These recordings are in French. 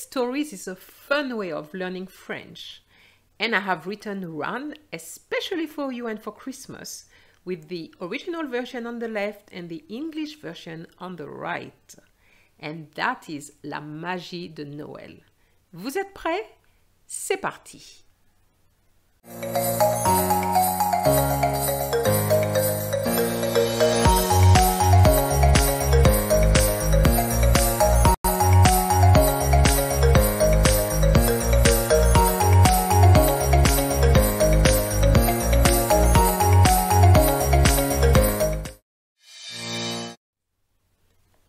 stories is a fun way of learning French, and I have written one especially for you and for Christmas, with the original version on the left and the English version on the right. And that is La Magie de Noël. Vous êtes prêts? C'est parti!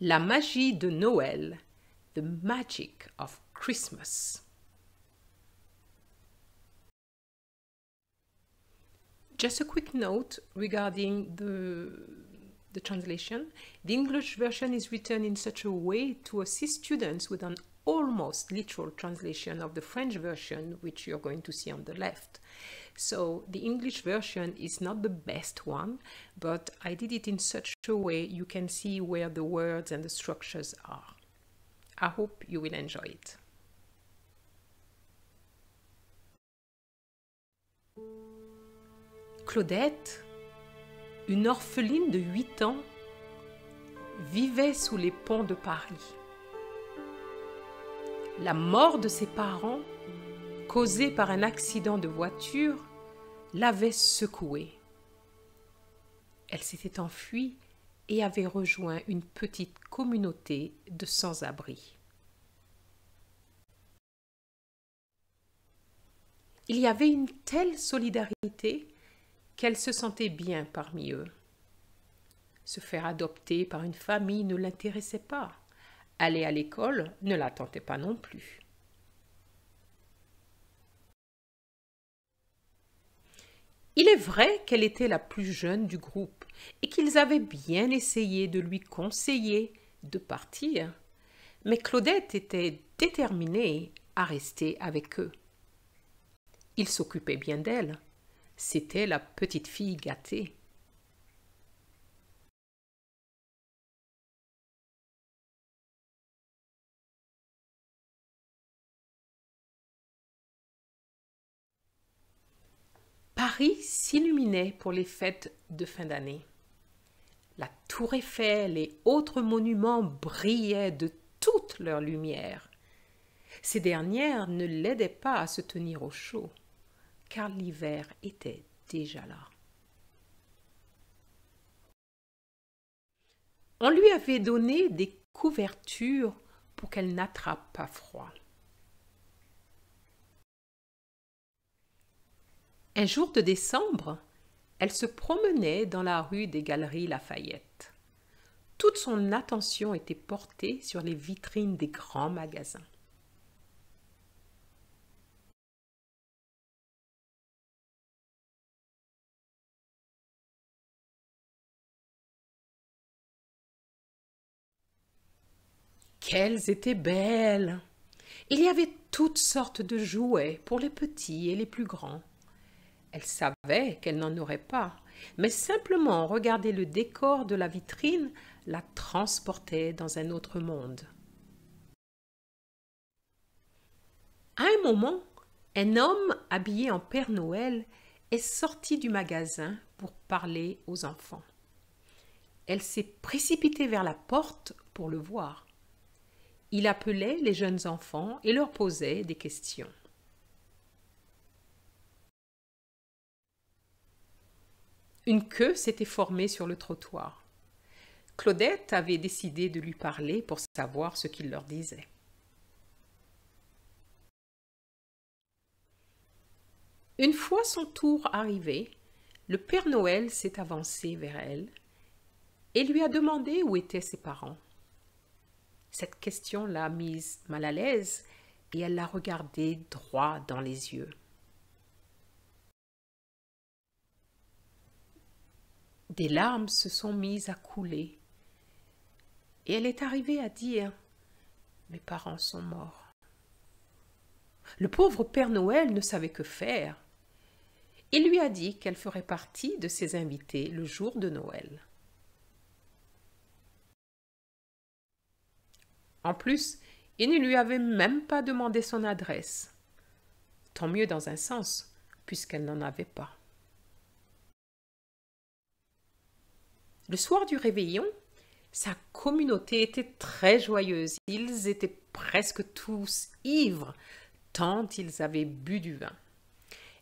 La magie de Noël, the magic of Christmas. Just a quick note regarding the translation. The English version is written in such a way to assist students with an almost literal translation of the French version, which you're going to see on the left. So the English version is not the best one, but I did it in such a way you can see where the words and the structures are. I hope you will enjoy it. Claudette, une orpheline de 8 ans, vivait sous les ponts de Paris. La mort de ses parents, causée par un accident de voiture, l'avait secouée. Elle s'était enfuie et avait rejoint une petite communauté de sans-abri. Il y avait une telle solidarité qu'elle se sentait bien parmi eux. Se faire adopter par une famille ne l'intéressait pas. Aller à l'école ne la tentait pas non plus. Il est vrai qu'elle était la plus jeune du groupe et qu'ils avaient bien essayé de lui conseiller de partir, mais Claudette était déterminée à rester avec eux. Il s'occupait bien d'elle. C'était la petite fille gâtée. Paris s'illuminait pour les fêtes de fin d'année. La tour Eiffel et autres monuments brillaient de toute leur lumière. Ces dernières ne l'aidaient pas à se tenir au chaud, car l'hiver était déjà là. On lui avait donné des couvertures pour qu'elle n'attrape pas froid. Un jour de décembre, elle se promenait dans la rue des Galeries Lafayette. Toute son attention était portée sur les vitrines des grands magasins. Qu'elles étaient belles! Il y avait toutes sortes de jouets pour les petits et les plus grands. Elle savait qu'elle n'en aurait pas, mais simplement regarder le décor de la vitrine la transportait dans un autre monde. À un moment, un homme habillé en Père Noël est sorti du magasin pour parler aux enfants. Elle s'est précipitée vers la porte pour le voir. Il appelait les jeunes enfants et leur posait des questions. Une queue s'était formée sur le trottoir. Claudette avait décidé de lui parler pour savoir ce qu'il leur disait. Une fois son tour arrivé, le Père Noël s'est avancé vers elle et lui a demandé où étaient ses parents. Cette question l'a mise mal à l'aise et elle l'a regardé droit dans les yeux. Des larmes se sont mises à couler et elle est arrivée à dire « Mes parents sont morts ». Le pauvre Père Noël ne savait que faire. Il lui a dit qu'elle ferait partie de ses invités le jour de Noël. En plus, et ne lui avait même pas demandé son adresse. Tant mieux dans un sens, puisqu'elle n'en avait pas. Le soir du réveillon, sa communauté était très joyeuse. Ils étaient presque tous ivres, tant ils avaient bu du vin.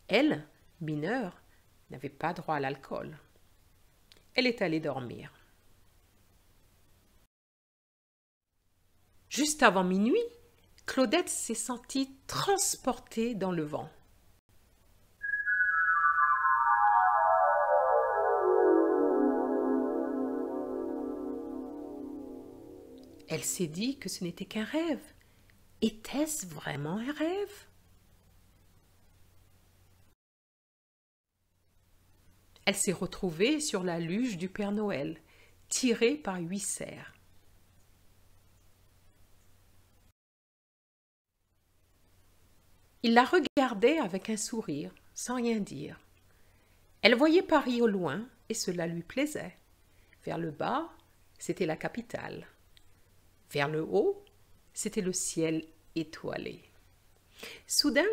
Elle, mineure, n'avait pas droit à l'alcool. Elle est allée dormir. Juste avant minuit, Claudette s'est sentie transportée dans le vent. Elle s'est dit que ce n'était qu'un rêve. Était-ce vraiment un rêve? Elle s'est retrouvée sur la luge du Père Noël, tirée par 8 cerfs. Il la regardait avec un sourire, sans rien dire. Elle voyait Paris au loin et cela lui plaisait. Vers le bas, c'était la capitale. Vers le haut, c'était le ciel étoilé. Soudain,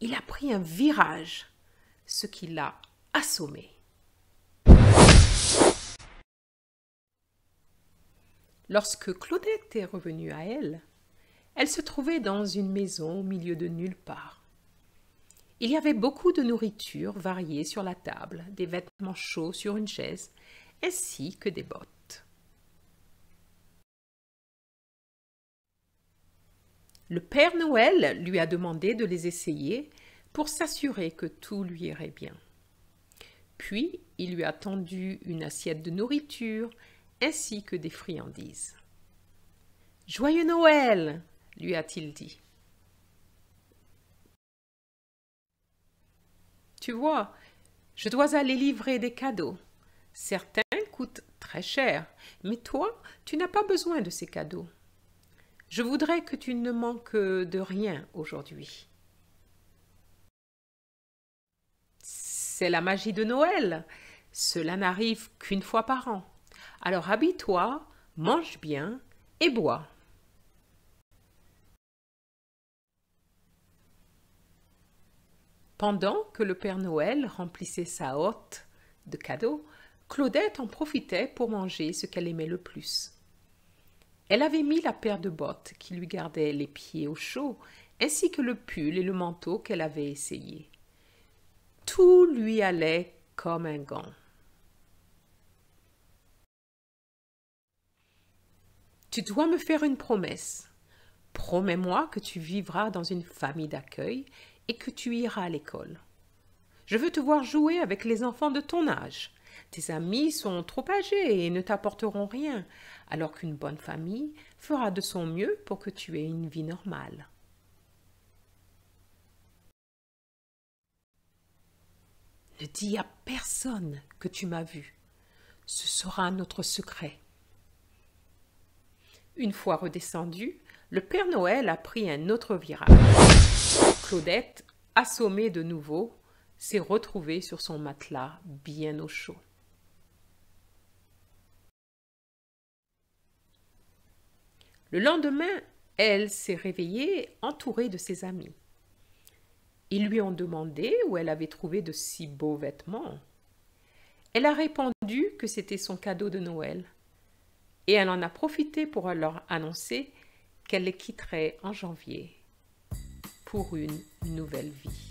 il a pris un virage, ce qui l'a assommé. Lorsque Claudette est revenue à elle, elle se trouvait dans une maison au milieu de nulle part. Il y avait beaucoup de nourriture variée sur la table, des vêtements chauds sur une chaise, ainsi que des bottes. Le Père Noël lui a demandé de les essayer pour s'assurer que tout lui irait bien. Puis, il lui a tendu une assiette de nourriture ainsi que des friandises. « Joyeux Noël !» lui a-t-il dit. « Tu vois, je dois aller livrer des cadeaux. Certains coûtent très cher, mais toi, tu n'as pas besoin de ces cadeaux. Je voudrais que tu ne manques de rien aujourd'hui. » C'est la magie de Noël. Cela n'arrive qu'une fois par an. Alors habille-toi, mange bien et bois. Pendant que le Père Noël remplissait sa hotte de cadeaux, Claudette en profitait pour manger ce qu'elle aimait le plus. Elle avait mis la paire de bottes qui lui gardait les pieds au chaud, ainsi que le pull et le manteau qu'elle avait essayé. Tout lui allait comme un gant. « Tu dois me faire une promesse. Promets-moi que tu vivras dans une famille d'accueil et que tu iras à l'école. Je veux te voir jouer avec les enfants de ton âge. Tes amis sont trop âgés et ne t'apporteront rien, alors qu'une bonne famille fera de son mieux pour que tu aies une vie normale. » Ne dis à personne que tu m'as vu. Ce sera notre secret. Une fois redescendu, le Père Noël a pris un autre virage. Claudette, assommée de nouveau, s'est retrouvée sur son matelas bien au chaud. Le lendemain, elle s'est réveillée entourée de ses amis. Ils lui ont demandé où elle avait trouvé de si beaux vêtements. Elle a répondu que c'était son cadeau de Noël. Et elle en a profité pour leur annoncer qu'elle les quitterait en janvier pour une nouvelle vie.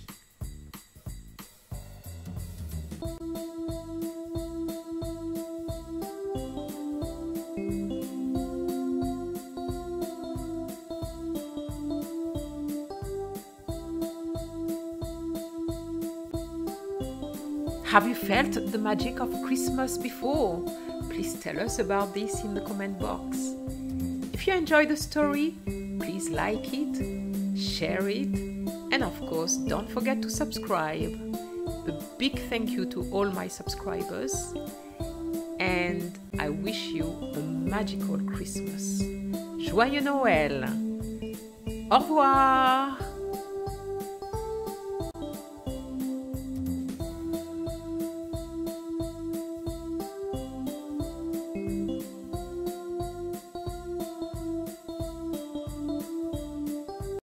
Have you felt the magic of Christmas before? Please tell us about this in the comment box. If you enjoyed the story, please like it, share it, and of course, don't forget to subscribe. A big thank you to all my subscribers, and I wish you a magical Christmas. Joyeux Noël! Au revoir!